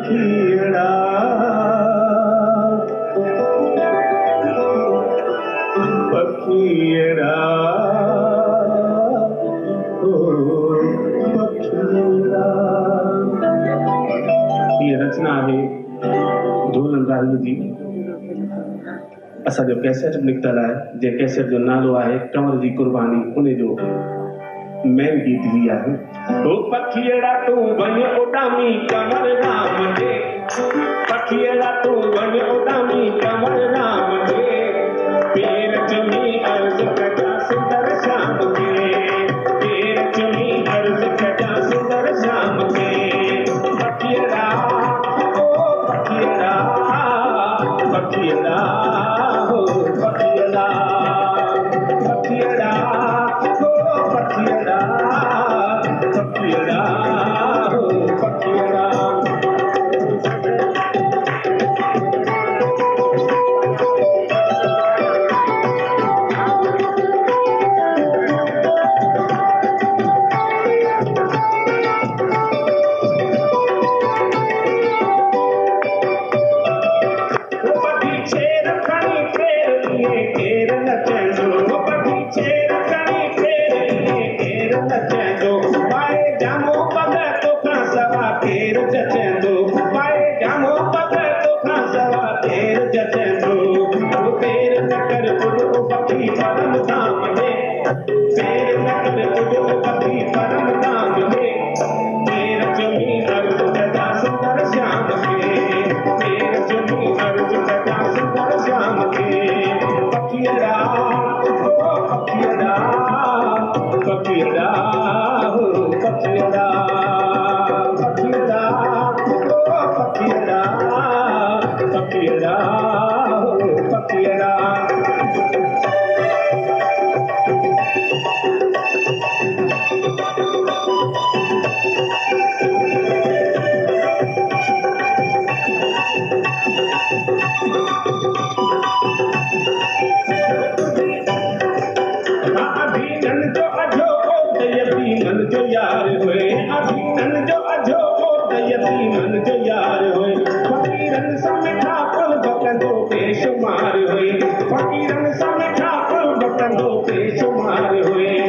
पखिड़ा पखिड़ा ये रचना है ढोलन राज जी। असांजो कैसेट निकितल आहे, जे कैसेट जो नालो आहे कंवर जी कुर्बानी, उन जो मेन गीत ही आहे। ओ पखिड़ा तू वञ उॾामी कंवर राम जे, पखिड़ा तू वञ उॾामी कंवर राम जे, पेर चुमी अर्ज़ कजां सुंदर श्याम खे, पेर चुमी अर्ज़ कजां सुंदर श्याम खे। पखिड़ा ओ पखिड़ा पखिड़ा हो पखिड़ा पखिड़ा हो पखिड़ा पखिड़ा हो पखिड़ा। फकीरन सा मिठा फल बटंदो पेशुमार हुए।